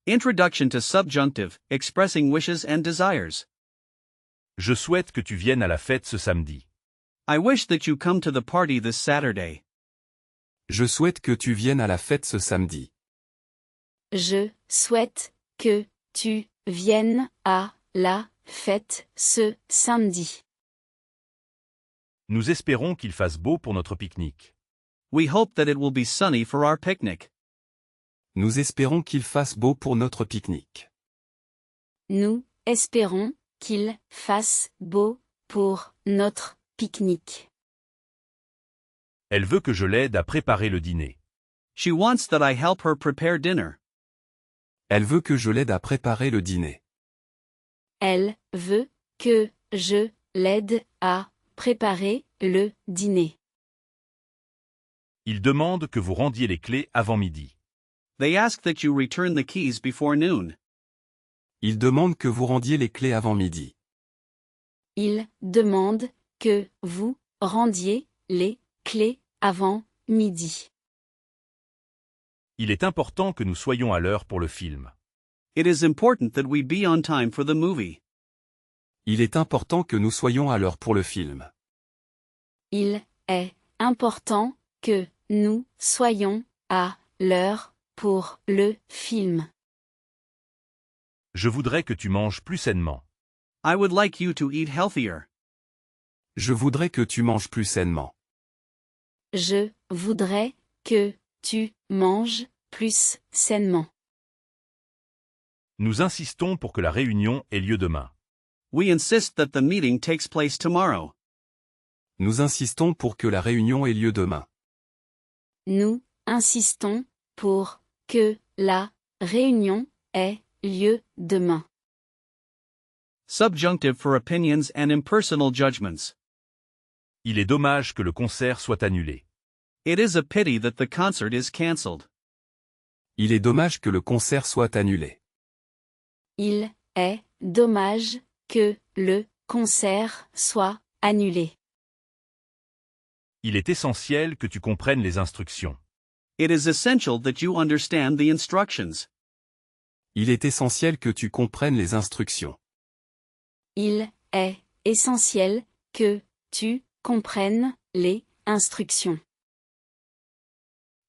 Introduction to subjunctive, expressing wishes and desires. Je souhaite que tu viennes à la fête ce samedi. I wish that you come to the party this Saturday. Je souhaite que tu viennes à la fête ce samedi. Je souhaite que tu viennes à la fête ce samedi. Nous espérons qu'il fasse beau pour notre pique-nique. We hope that it will be sunny for our picnic. Nous espérons qu'il fasse beau pour notre pique-nique. Nous espérons qu'il fasse beau pour notre pique-nique. Elle veut que je l'aide à préparer le dîner. She wants that I help her prepare dinner. Elle veut que je l'aide à préparer le dîner. Elle veut que je l'aide à préparer le dîner. Il demande que vous rendiez les clés avant midi. They ask that you return the keys before noon. Il demande que vous rendiez les clés avant midi. Il demande que vous rendiez les clés avant midi. Il est important que nous soyons à l'heure pour le film. It is important that we be on time for the movie. Il est important que nous soyons à l'heure pour le film. Il est important que nous soyons à l'heure pour le film. Je voudrais que tu manges plus sainement. I would like you to eat healthier. Je voudrais que tu manges plus sainement. Je voudrais que tu manges plus sainement. Nous insistons pour que la réunion ait lieu demain. We insist that the meeting takes place tomorrow. Nous insistons pour que la réunion ait lieu demain. Nous insistons pour que la réunion ait lieu demain. Subjunctive for opinions and impersonal judgments. Il est dommage que le concert soit annulé. It is a pity that the concert is cancelled. Il est dommage que le concert soit annulé. Il est dommage que le concert soit annulé. Il est essentiel que tu comprennes les instructions. It is essential that you understand the instructions. Il est essentiel que tu comprennes les instructions. Il est essentiel que tu comprennes les instructions.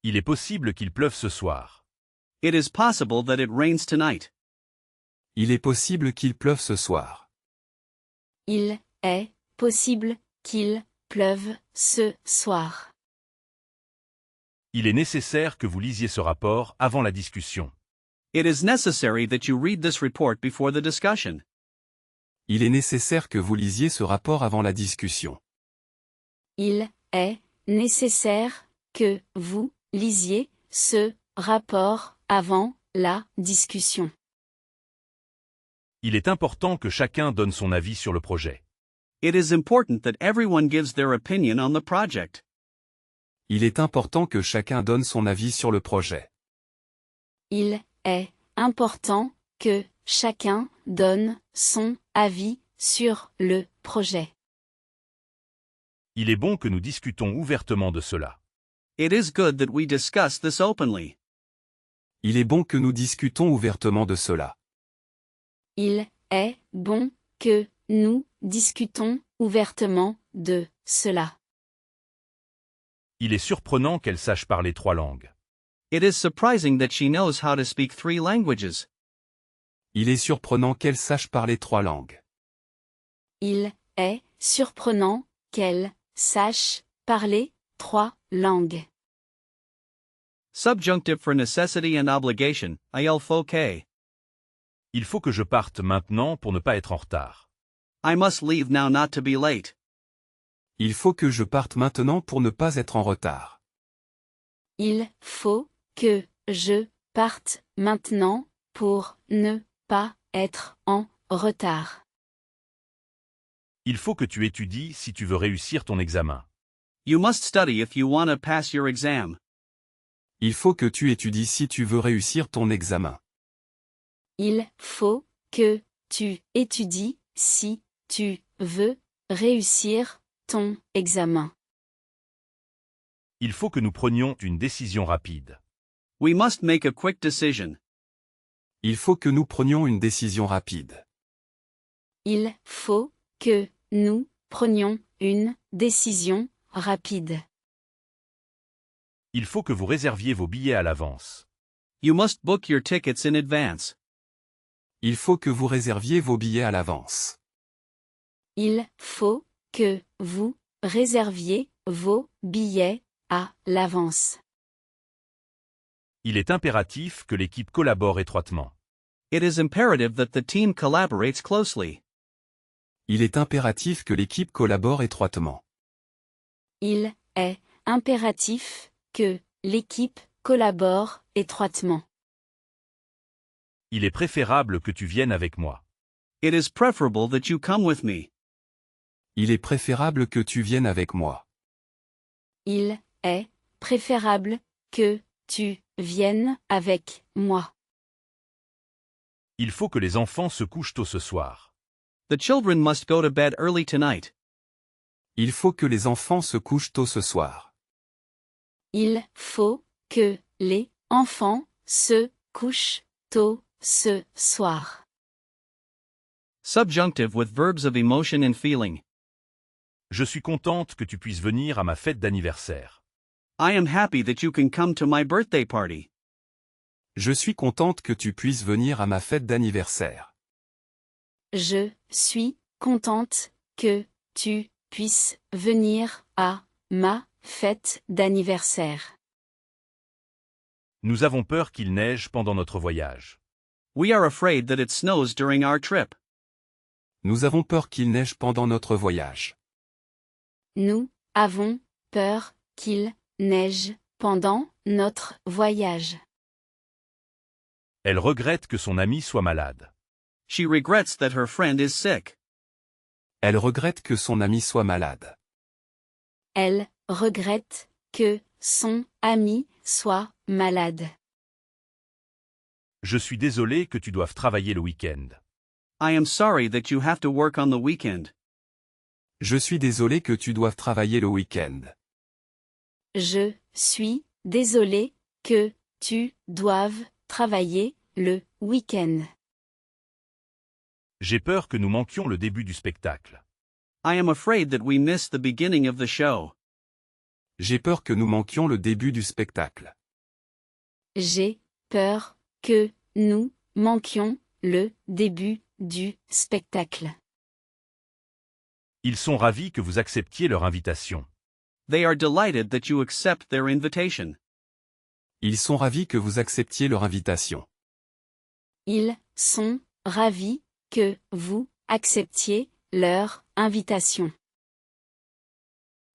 Il est possible qu'il pleuve ce soir. It is possible that it rains tonight. Il est possible qu'il pleuve ce soir. Il est possible qu'il pleuve ce soir. Il est nécessaire que vous lisiez ce rapport avant la discussion. It is necessary that you read this report before the discussion. Il est nécessaire que vous lisiez ce rapport avant la discussion. Il est nécessaire que vous lisiez ce rapport avant la discussion. Il est important que chacun donne son avis sur le projet. It is important that everyone gives their opinion on the project. Il est important que chacun donne son avis sur le projet. Il est important que chacun donne son avis sur le projet. Il est bon que nous discutons ouvertement de cela. It is good that we discuss this openly. Il est bon que nous discutons ouvertement de cela. Il est bon que nous discutons ouvertement de cela. Il est surprenant qu'elle sache parler 3 langues. It is surprising that she knows how to speak 3 languages. Il est surprenant qu'elle sache parler 3 langues. Il est surprenant qu'elle sache parler 3 langues. Subjunctive for necessity and obligation, il faut que. Il faut que je parte maintenant pour ne pas être en retard. I must leave now not to be late. Il faut que je parte maintenant pour ne pas être en retard. Il faut que je parte maintenant pour ne pas être en retard. Il faut que tu étudies si tu veux réussir ton examen. You must study if you want to pass your exam. Il faut que tu étudies si tu veux réussir ton examen. Il faut que tu étudies si tu veux réussir ton examen. Il faut que nous prenions une décision rapide. We must make a quick decision. Il faut que nous prenions une décision rapide. Il faut que nous prenions une décision rapide. Il faut que vous réserviez vos billets à l'avance. You must book your tickets in advance. Il faut que vous réserviez vos billets à l'avance. Il faut que vous réserviez vos billets à l'avance. Il est impératif que l'équipe collabore étroitement. It is imperative that the team collaborates closely. Il est impératif que l'équipe collabore étroitement. Il est impératif que l'équipe collabore étroitement. Il est préférable que tu viennes avec moi. It is preferable that you come with me. Il est préférable que tu viennes avec moi. Il est préférable que tu viennes avec moi. Il faut que les enfants se couchent tôt ce soir. The children must go to bed early tonight. Il faut que les enfants se couchent tôt ce soir. Il faut que les enfants se couchent tôt ce soir. Subjunctive with verbs of emotion and feeling. Je suis contente que tu puisses venir à ma fête d'anniversaire. I am happy that you can come to my birthday party. Je suis contente que tu puisses venir à ma fête d'anniversaire. Je suis contente que tu puisses venir à ma fête d'anniversaire. Nous avons peur qu'il neige pendant notre voyage. We are afraid that it snows during our trip. Nous avons peur qu'il neige pendant notre voyage. Nous avons peur qu'il neige pendant notre voyage. Elle regrette que son ami soit malade. She regrets that her friend is sick. Elle regrette que son ami soit malade. Elle regrette que son ami soit malade. Je suis désolé que tu doives travailler le week-end. I am sorry that you have to work on the weekend. Je suis désolé que tu doives travailler le week-end. Je suis désolé que tu doives travailler le week-end. J'ai peur que nous manquions le début du spectacle. I am afraid that we miss the beginning of the show. J'ai peur que nous manquions le début du spectacle. J'ai peur que nous manquions le début du spectacle. Ils sont ravis que vous acceptiez leur invitation. They are delighted that you accept their invitation. Ils sont ravis que vous acceptiez leur invitation. Ils sont ravis que vous acceptiez leur invitation.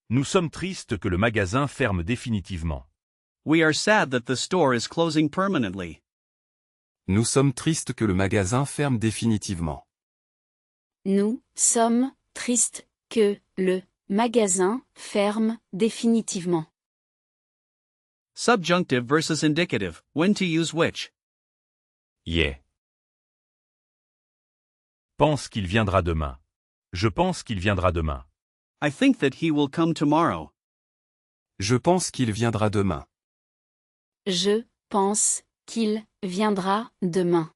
Nous sommes tristes que le magasin ferme définitivement. We are sad that the store is closing permanently. Nous sommes tristes que le magasin ferme définitivement. Nous sommes tristes que le magasin ferme définitivement. Subjunctive versus indicative, when to use which. Yeah. Pense qu'il viendra demain. Je pense qu'il viendra demain. I think that he will come tomorrow. Je pense qu'il viendra demain. Je pense qu'il viendra demain.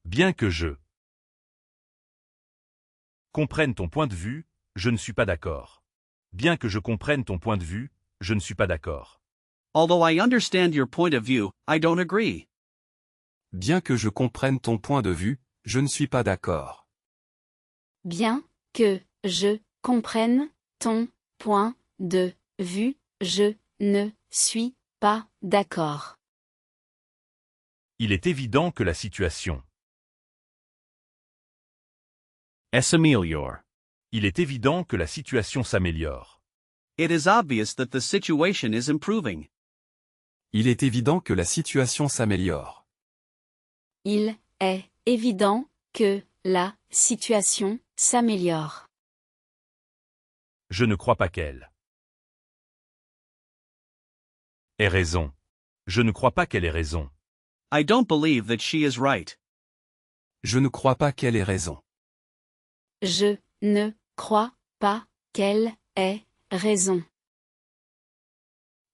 Bien que je comprenne ton point de vue, je ne suis pas d'accord. Bien que je comprenne ton point de vue, je ne suis pas d'accord. Although I understand your point of view, I don't agree. Bien que je comprenne ton point de vue, je ne suis pas d'accord. Bien que je comprenne ton point de vue, je ne suis pas d'accord. Il est évident que la situation. S'améliore. Il est évident que la situation s'améliore. It is obvious that the situation is improving. Il est évident que la situation s'améliore. Il est évident que la situation s'améliore. Je ne crois pas qu'elle ait raison. Je ne crois pas qu'elle ait raison. I don't believe that she is right. Je ne crois pas qu'elle ait raison. Je ne crois pas qu'elle ait raison.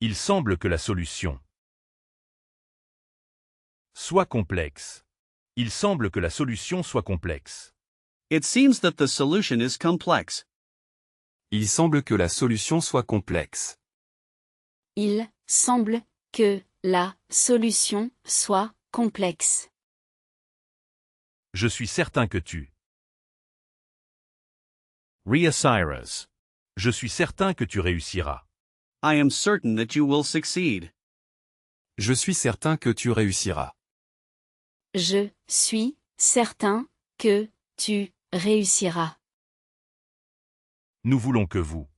Il semble que la solution Soit complexe. Il semble que la solution soit complexe. It seems that the solution is complex. Il semble que la solution soit complexe. Il semble que la solution soit complexe. Je suis certain que tu. Reasirus. Je suis certain que tu réussiras. I am certain that you will succeed. Je suis certain que tu réussiras. Je suis certain que tu réussiras. Nous voulons que vous.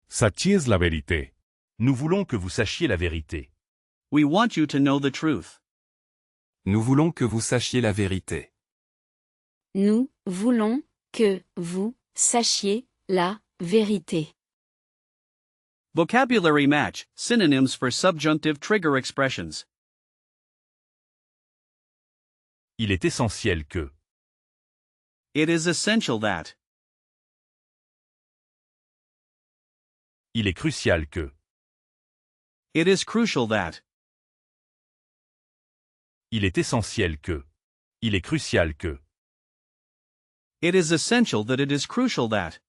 Sachiez la vérité. Nous voulons que vous sachiez la vérité. We want you to know the truth. Nous voulons que vous sachiez la vérité. Nous voulons que vous sachiez la vérité. Vocabulary match, synonyms for subjunctive trigger expressions. Il est essentiel que. It is essential that. Il est crucial que. It is crucial that. Il est essentiel que. Il est crucial que. It is essential that it is crucial that.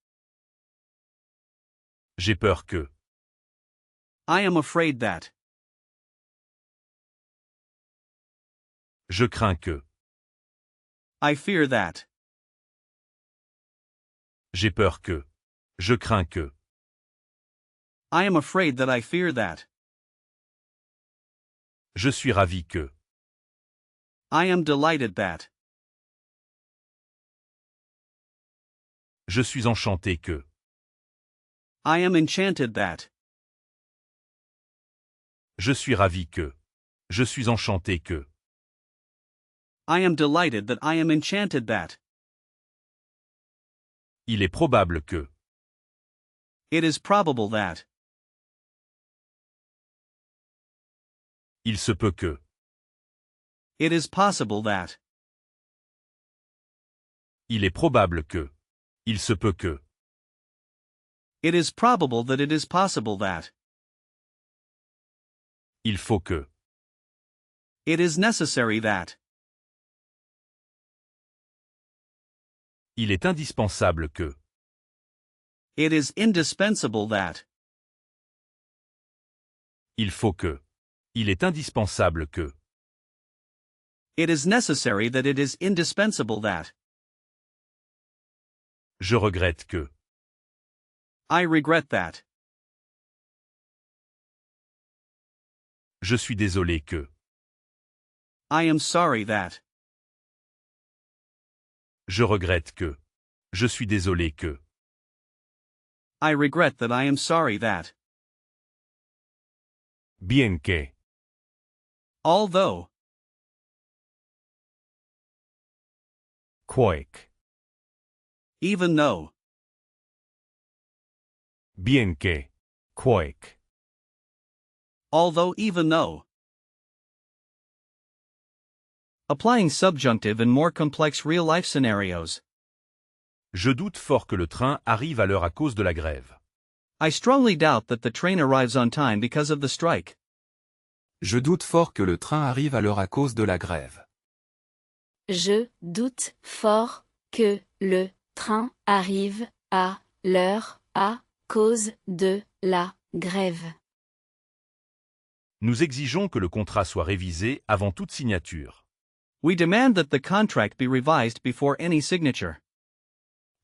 J'ai peur que. I am afraid that. Je crains que. I fear that. J'ai peur que. Je crains que. I am afraid that I fear that. Je suis ravi que. I am delighted that. Je suis enchanté que. I am enchanted that. Je suis ravi que. Je suis enchanté que. I am delighted that I am enchanted that. Il est probable que. It is probable that. Il se peut que. It is possible that. Il est probable que. Il se peut que. It is probable that it is possible that. Il faut que. It is necessary that. Il est indispensable que. It is indispensable that. Il faut que. Il est indispensable que. It is necessary that it is indispensable that. Je regrette que. I regret that. Je suis désolé que. I am sorry that. Je regrette que. Je suis désolé que. I regret that I am sorry that. Bien que. Although. Quoique. Even though. Bien que. Quoique. Although even though. Applying subjunctive in more complex real-life scenarios. Je doute fort que le train arrive à l'heure à cause de la grève. I strongly doubt that the train arrives on time because of the strike. Je doute fort que le train arrive à l'heure à cause de la grève. Je doute fort que le train arrive à l'heure à cause de la grève. Nous exigeons que le contrat soit révisé avant toute signature. We demand that the contract be revised before any signature.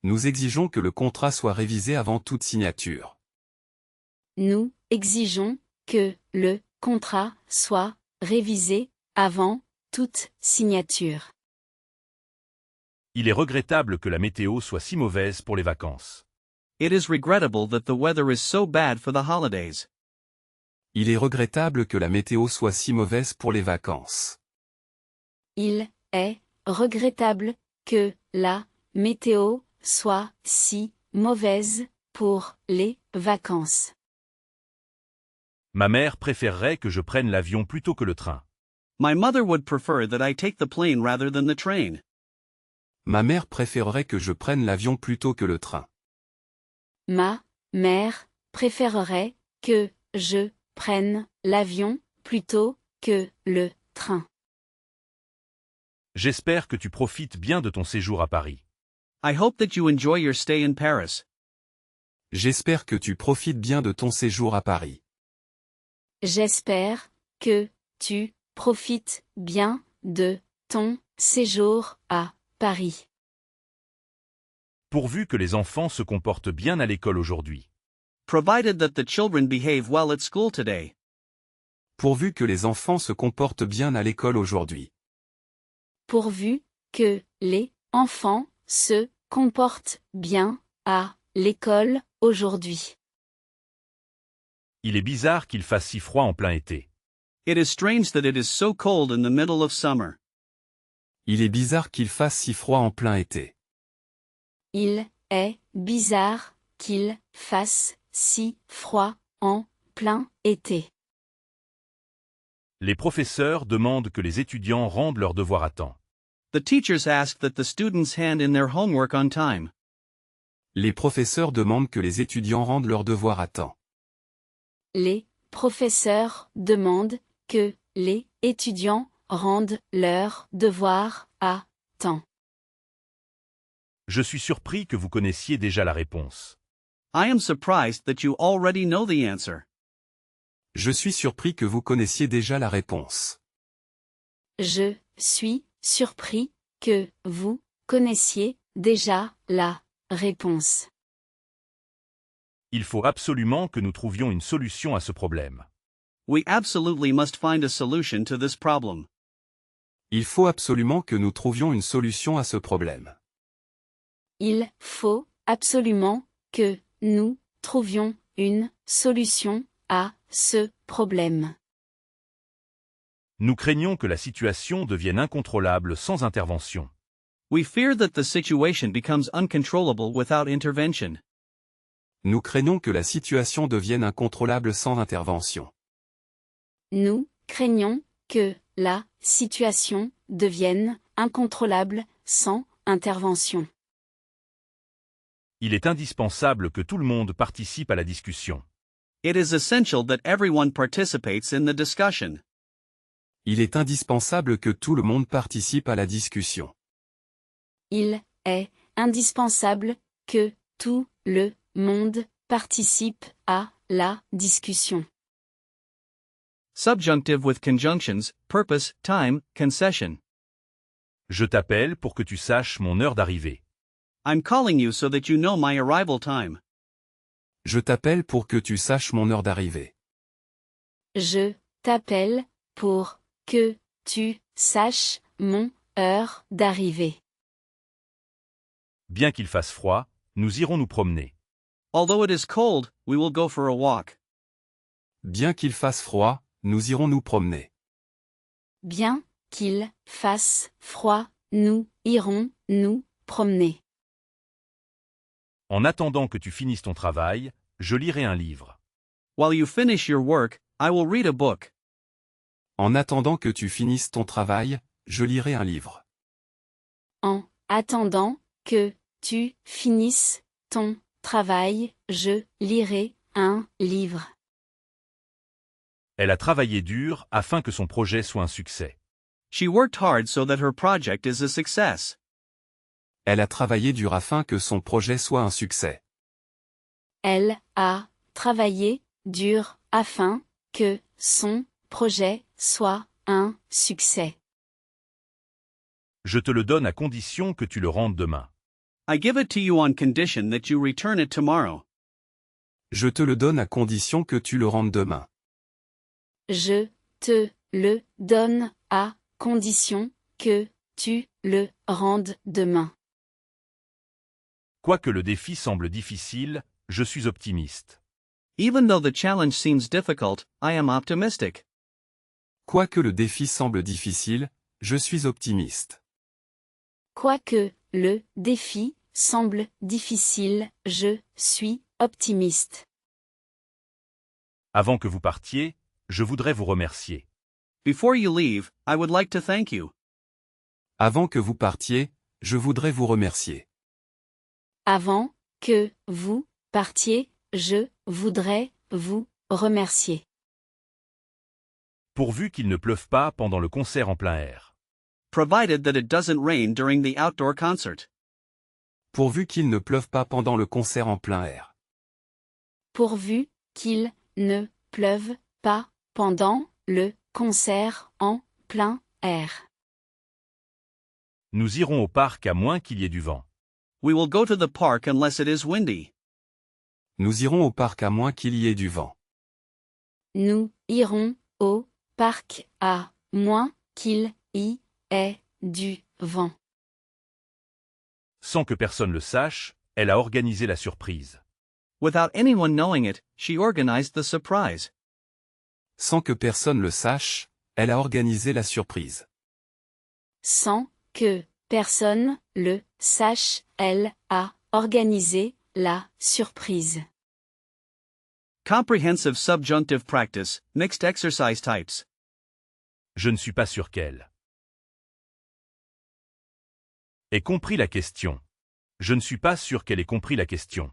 Nous exigeons que le contrat soit révisé avant toute signature. Nous exigeons que le contrat soit révisé avant toute signature. Il est regrettable que la météo soit si mauvaise pour les vacances. It is regrettable that the weather is so bad for the holidays. Il est regrettable que la météo soit si mauvaise pour les vacances. Il est regrettable que la météo soit si mauvaise pour les vacances. Ma mère préférerait que je prenne l'avion plutôt que le train. My mother would prefer that I take the plane rather than the train. Ma mère préférerait que je prenne l'avion plutôt que le train. Ma mère préférerait que je prenne l'avion plutôt que le train. J'espère que tu profites bien de ton séjour à Paris. I hope that you enjoy your stay in Paris. J'espère que tu profites bien de ton séjour à Paris. J'espère que tu profites bien de ton séjour à Paris. Pourvu que les enfants se comportent bien à l'école aujourd'hui. Provided that the children behave well at school today. Pourvu que les enfants se comportent bien à l'école aujourd'hui. Pourvu que les enfants se comportent bien à l'école aujourd'hui. Il est bizarre qu'il fasse si froid en plein été. It is strange that it is so cold in the middle of summer. Il est bizarre qu'il fasse si froid en plein été. Il est bizarre qu'il fasse si froid en plein été. Les professeurs demandent que les étudiants rendent leurs devoirs à temps. The teachers ask that the students hand in their homework on time. Les professeurs demandent que les étudiants rendent leurs devoirs à temps. Les professeurs demandent que les étudiants rendent leurs devoirs à temps. Je suis surpris que vous connaissiez déjà la réponse. I am surprised that you already know the answer. Je suis surpris que vous connaissiez déjà la réponse. Je suis surpris que vous connaissiez déjà la réponse. Il faut absolument que nous trouvions une solution à ce problème. We absolutely must find a solution to this problem. Il faut absolument que nous trouvions une solution à ce problème. Il faut absolument que nous trouvions une solution à ce problème. Nous craignons que la situation devienne incontrôlable sans intervention. We fear that the situation becomes uncontrollable without intervention. Nous craignons que la situation devienne incontrôlable sans intervention. Nous craignons que la situation devienne incontrôlable sans intervention. Il est indispensable que tout le monde participe à la discussion. It is essential that everyone participates in the discussion. Il est indispensable que tout le monde participe à la discussion. Il est indispensable que tout le monde participe à la discussion. Subjunctive with conjunctions, purpose, time, concession. Je t'appelle pour que tu saches mon heure d'arrivée. I'm calling you so that you know my arrival time. Je t'appelle pour que tu saches mon heure d'arrivée. Je t'appelle pour que tu saches mon heure d'arrivée. Bien qu'il fasse froid, nous irons nous promener. Although it is cold, we will go for a walk. Bien qu'il fasse froid, nous irons nous promener. Bien qu'il fasse froid, nous irons nous promener. En attendant que tu finisses ton travail, je lirai un livre. While you finish your work, I will read a book. En attendant que tu finisses ton travail, je lirai un livre. En attendant que tu finisses ton travail, je lirai un livre. Elle a travaillé dur afin que son projet soit un succès. She worked hard so that her project is a success. Elle a travaillé dur afin que son projet soit un succès. Elle a travaillé dur afin que son projet soit un succès. Je te le donne à condition que tu le rendes demain. I give it to you on condition that you return it tomorrow. Je te le donne à condition que tu le rendes demain. Je te le donne à condition que tu le rendes demain. Quoique le défi semble difficile, je suis optimiste. Even though the challenge seems difficult, I am optimistic. Quoique le défi semble difficile, je suis optimiste. Quoique le défi semble difficile, je suis optimiste. Avant que vous partiez, je voudrais vous remercier. Before you leave, I would like to thank you. Avant que vous partiez, je voudrais vous remercier. Avant que vous partiez, je voudrais vous remercier. Pourvu qu'il ne pleuve pas pendant le concert en plein air. Provided that it doesn't rain during the outdoor concert. Pourvu qu'il ne pleuve pas pendant le concert en plein air. Pourvu qu'il ne pleuve pas pendant le concert en plein air. Nous irons au parc à moins qu'il y ait du vent. We will go to the park unless it is windy. Nous irons au parc à moins qu'il y ait du vent. Nous irons au parc à moins qu'il y ait du vent. Sans que personne le sache, elle a organisé la surprise. Without anyone knowing it, she organized the surprise. Sans que personne le sache, elle a organisé la surprise. Sans que personne le sache, elle a organisé la surprise. Comprehensive subjunctive practice, mixed exercise types. Je ne suis pas sûr qu'elle ait compris la question. Je ne suis pas sûr qu'elle ait compris la question.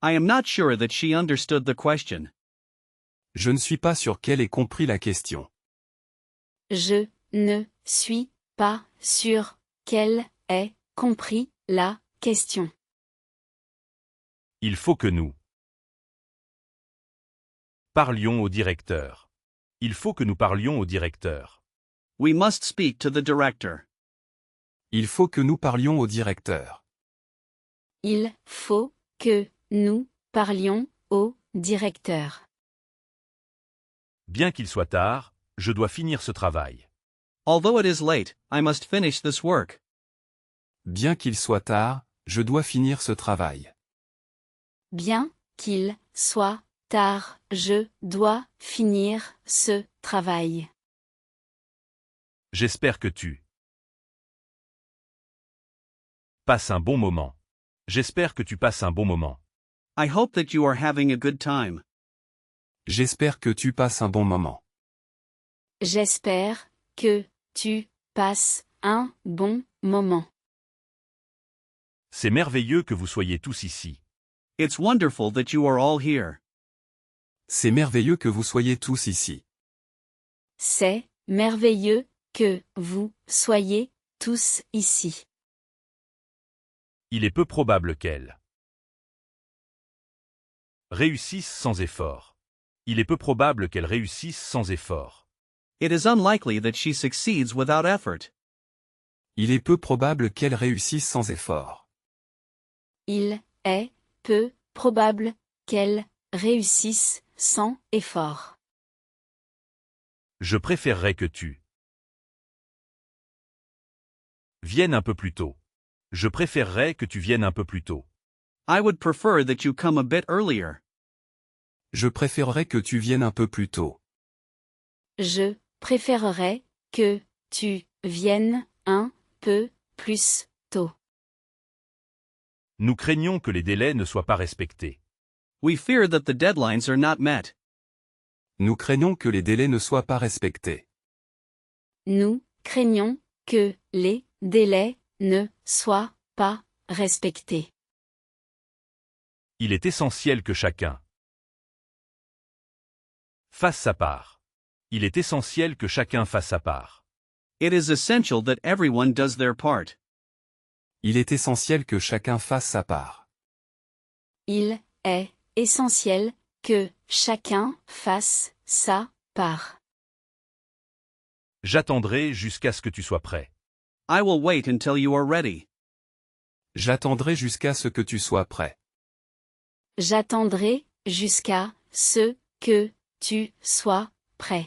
I am not sure that she understood the question. Je ne suis pas sûr qu'elle ait compris la question. Je ne suis pas sûr qu'elle ait compris la question. Il faut que nous parlions au directeur. Il faut que nous parlions au directeur. We must speak to the director. Il faut que nous parlions au directeur. Il faut que nous parlions au directeur. Bien qu'il soit tard, je dois finir ce travail. Although it is late, I must finish this work. Bien qu'il soit tard, je dois finir ce travail. Bien qu'il soit tard, je dois finir ce travail. J'espère que tu passes un bon moment. J'espère que tu passes un bon moment. I hope that you are having a good time. J'espère que tu passes un bon moment. J'espère que tu passes un bon moment. C'est merveilleux que vous soyez tous ici. It's wonderful that you are all here. C'est merveilleux que vous soyez tous ici. C'est merveilleux que vous soyez tous ici. Il est peu probable qu'elle réussisse sans effort. Il est peu probable qu'elle réussisse sans effort. It is unlikely that she succeeds without effort. Il est peu probable qu'elle réussisse sans effort. Il est peu probable qu'elle réussisse sans effort. Je préférerais que tu viennes un peu plus tôt. Je préférerais que tu viennes un peu plus tôt. I would prefer that you come a bit earlier. Je préférerais que tu viennes un peu plus tôt. Je préférerais que tu viennes un peu plus tôt. Nous craignons que les délais ne soient pas respectés. We fear that the deadlines are not met. Nous craignons que les délais ne soient pas respectés. Nous craignons que les délais ne soient pas respectés. Il est essentiel que chacun fasse sa part. Il est essentiel que chacun fasse sa part. It is essential that everyone does their part. Il est essentiel que chacun fasse sa part. Il est essentiel que chacun fasse sa part. J'attendrai jusqu'à ce que tu sois prêt. I will wait until you are ready. J'attendrai jusqu'à ce que tu sois prêt. J'attendrai jusqu'à ce que tu sois prêt.